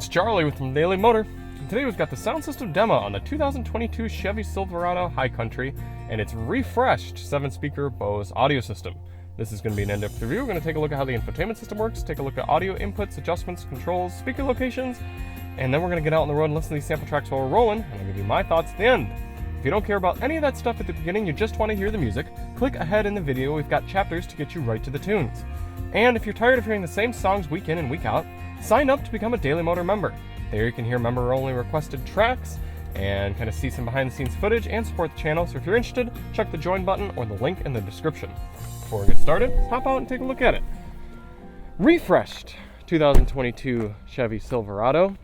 It's Charlie with From Daily Motor, and today we've got the sound system demo on the 2022 Chevy Silverado High Country and its refreshed 7-speaker Bose audio system. This is going to be an in-depth review. We're going to take a look at how the infotainment system works, take a look at audio inputs, adjustments, controls, speaker locations, and then we're going to get out on the road and listen to these sample tracks while we're rolling, and I'll give you my thoughts at the end. If you don't care about any of that stuff at the beginning, you just want to hear the music, click ahead in the video. We've got chapters to get you right to the tunes. And if you're tired of hearing the same songs week in and week out, sign up to become a Daily Motor member. There you can hear member-only requested tracks and kind of see some behind-the-scenes footage and support the channel. So if you're interested, check the join button or the link in the description. Before we get started, let's hop out and take a look at it. Refreshed 2022 Chevy Silverado.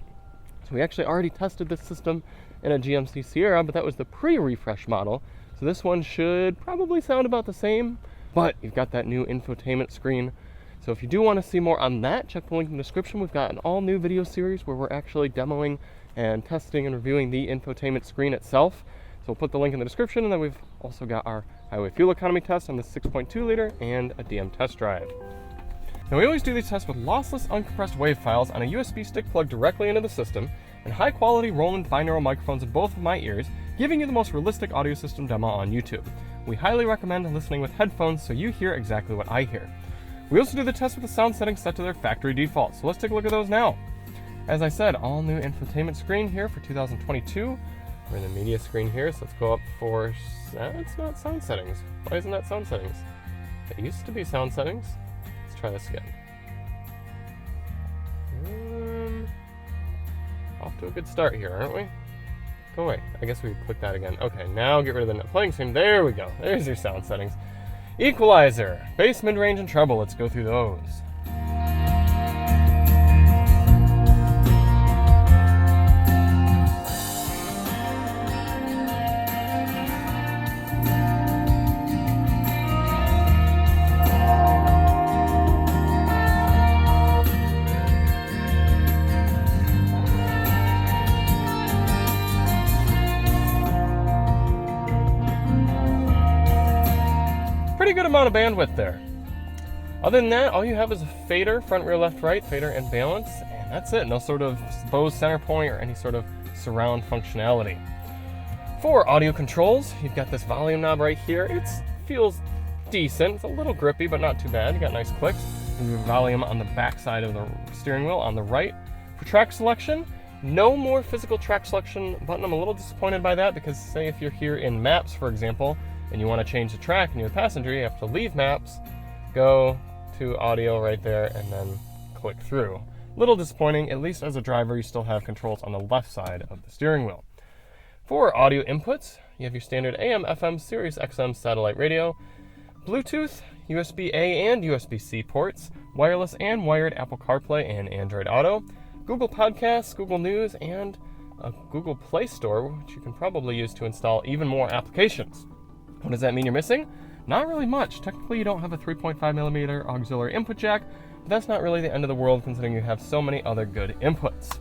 So we actually already tested this system in a GMC Sierra, but that was the pre-refresh model. So this one should probably sound about the same, but you've got that new infotainment screen. So if you do want to see more on that, check the link in the description. We've got an all-new video series where we're actually demoing and testing and reviewing the infotainment screen itself. So we'll put the link in the description, and then we've also got our highway fuel economy test on the 6.2 liter and a DM test drive. Now we always do these tests with lossless uncompressed WAV files on a USB stick plugged directly into the system, and high-quality Roland binaural microphones in both of my ears, giving you the most realistic audio system demo on YouTube. We highly recommend listening with headphones so you hear exactly what I hear. We also do the test with the sound settings set to their factory default, so let's take a look at those now. As I said, all new infotainment screen here for 2022. We're in the media screen here, so let's go up for, it's not sound settings. Why isn't that sound settings? It used to be sound settings. Let's try this again. Off to a good start here, aren't we? Go away. I guess we click that again. Okay, now get rid of the net playing screen. There we go. There's your sound settings. Equalizer, bass, mid-range, and treble. Let's go through those. Pretty good amount of bandwidth there. Other than that, all you have is a fader, front, rear, left, right, fader, and balance, and that's it. No sort of Bose center point or any sort of surround functionality. For audio controls, you've got this volume knob right here. It feels decent. It's a little grippy, but not too bad. You got nice clicks. You have volume on the back side of the steering wheel on the right. For track selection, no more physical track selection button. I'm a little disappointed by that because, say, if you're here in Maps, for example, and you want to change the track and you're the passenger, you have to leave Maps, go to audio right there, and then click through. Little disappointing. At least as a driver, you still have controls on the left side of the steering wheel. For audio inputs, you have your standard AM, FM, Sirius XM satellite radio, Bluetooth, USB-A and USB-C ports, wireless and wired Apple CarPlay and Android Auto, Google Podcasts, Google News, and a Google Play Store, which you can probably use to install even more applications. What does that mean you're missing? Not really much. Technically, you don't have a 3.5mm auxiliary input jack, but that's not really the end of the world considering you have so many other good inputs.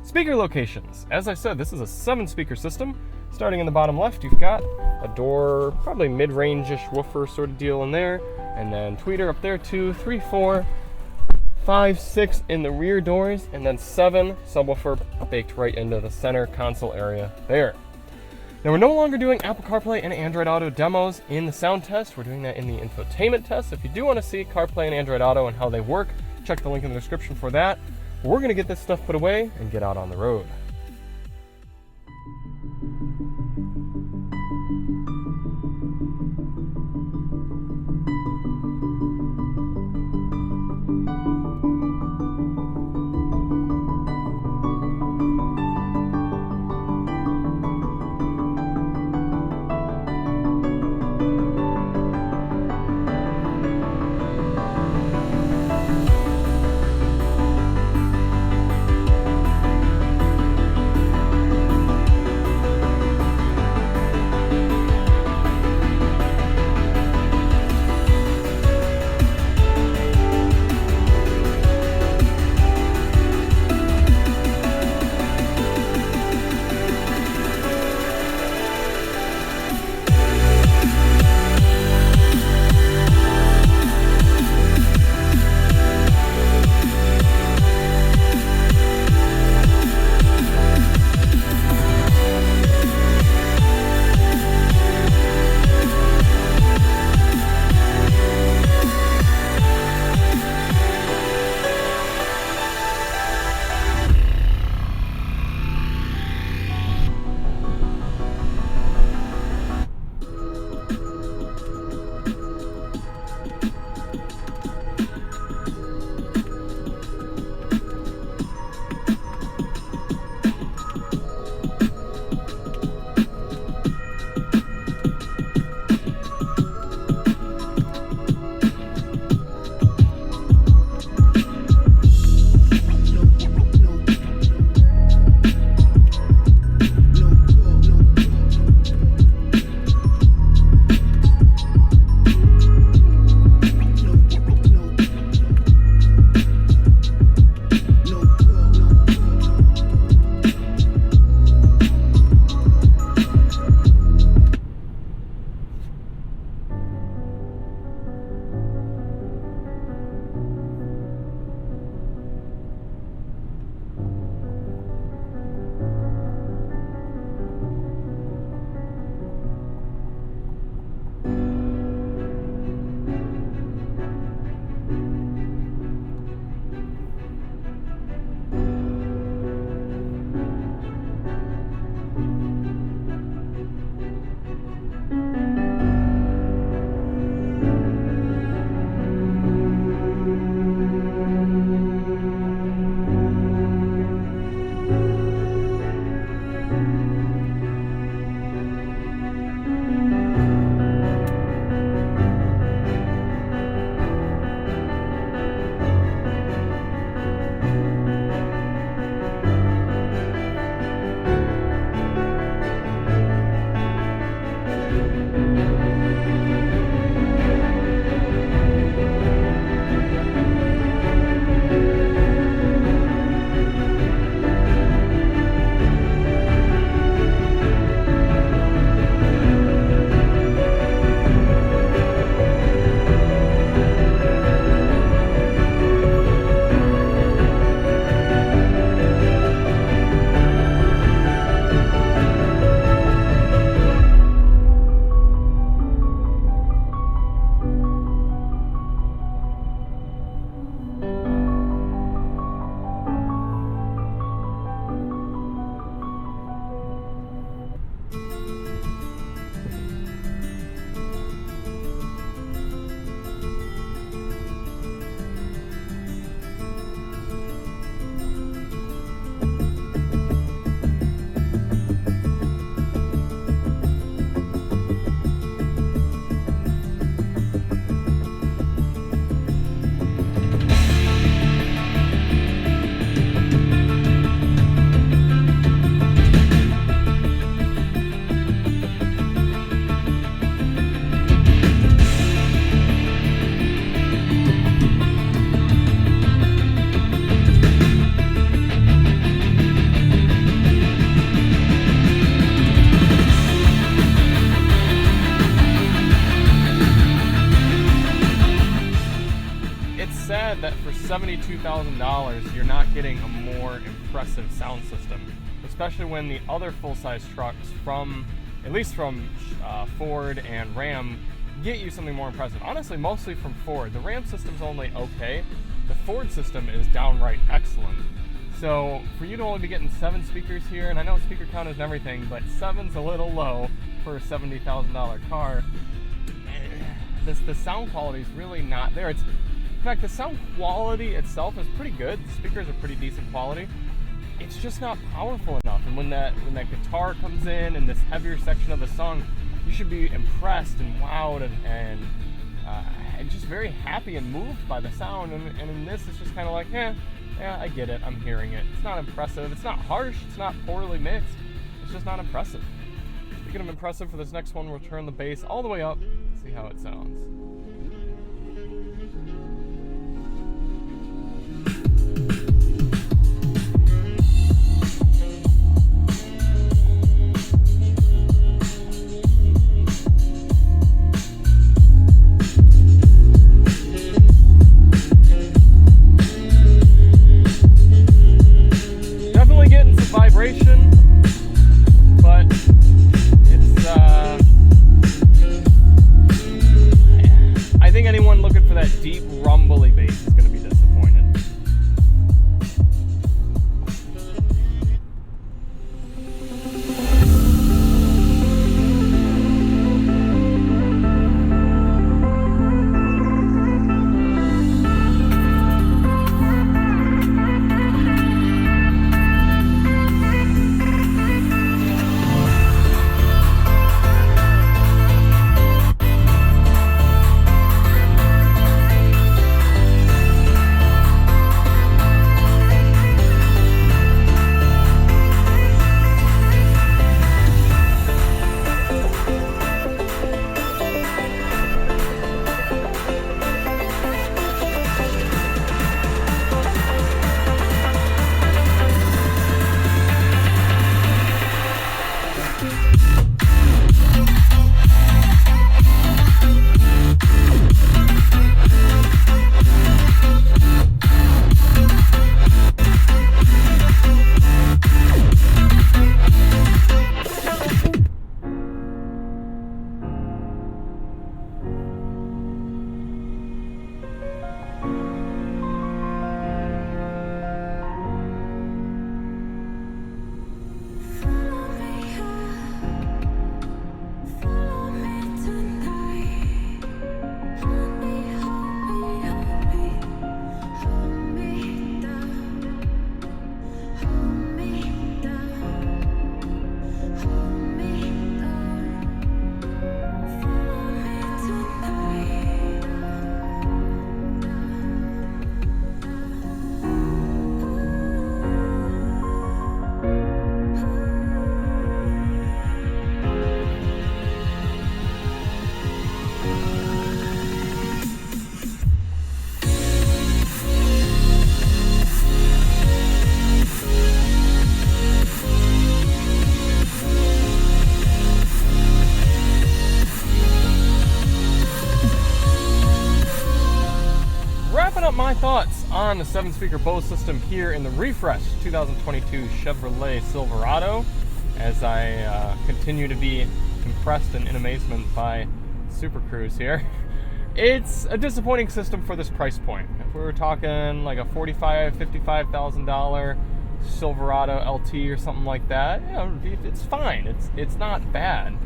Speaker locations. As I said, this is a 7-speaker system. Starting in the bottom left, you've got a door, probably mid-range-ish woofer sort of deal in there, and then tweeter up there, 2, 3, 4, 5, 6 in the rear doors, and then 7 subwoofer baked right into the center console area there. Now we're no longer doing Apple CarPlay and Android Auto demos in the sound test. We're doing that in the infotainment test. If you do want to see CarPlay and Android Auto and how they work, check the link in the description for that. We're going to get this stuff put away and get out on the road. $72,000, you're not getting a more impressive sound system, especially when the other full-size trucks at least from Ford and Ram, get you something more impressive. Honestly, mostly from Ford. The Ram system's only okay. The Ford system is downright excellent. So for you to only be getting 7 speakers here, and I know speaker count isn't everything, but 7's a little low for a $70,000 car. The sound quality is really not there. In fact, the sound quality itself is pretty good. The speakers are pretty decent quality. It's just not powerful enough. And when that guitar comes in this heavier section of the song, you should be impressed and wowed and just very happy and moved by the sound. And in this, it's just kind of like, yeah, I get it. I'm hearing it. It's not impressive. It's not harsh. It's not poorly mixed. It's just not impressive. Speaking of impressive, for this next one, we'll turn the bass all the way up, see how it sounds. Definitely getting some vibration, but I think anyone looking for that deep, rumbly bass is going to be disappointed. My thoughts on the 7-speaker Bose system here in the refreshed 2022 Chevrolet Silverado, as I continue to be impressed and in amazement by Super Cruise here. It's a disappointing system for this price point. If we were talking like a $55,000 Silverado LT or something like that, it's fine. It's not bad.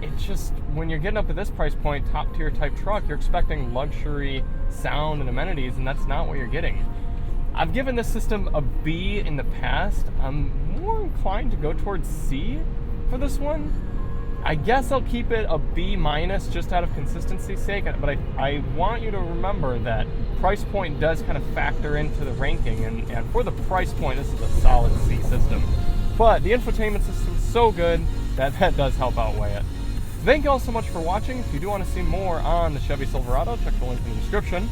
It's just when you're getting up at this price point, top tier type truck, you're expecting luxury sound and amenities, and that's not what you're getting. I've given this system a B in the past. I'm more inclined to go towards C for this one. I guess I'll keep it a B minus just out of consistency's sake, but I want you to remember that price point does kind of factor into the ranking, and for the price point, this is a solid C system. But the infotainment system's so good that does help outweigh it. Thank you all so much for watching. If you do want to see more on the Chevy Silverado, check the link in the description.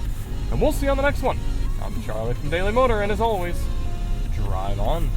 And we'll see you on the next one. I'm Charlie from Daily Motor, and as always, drive on.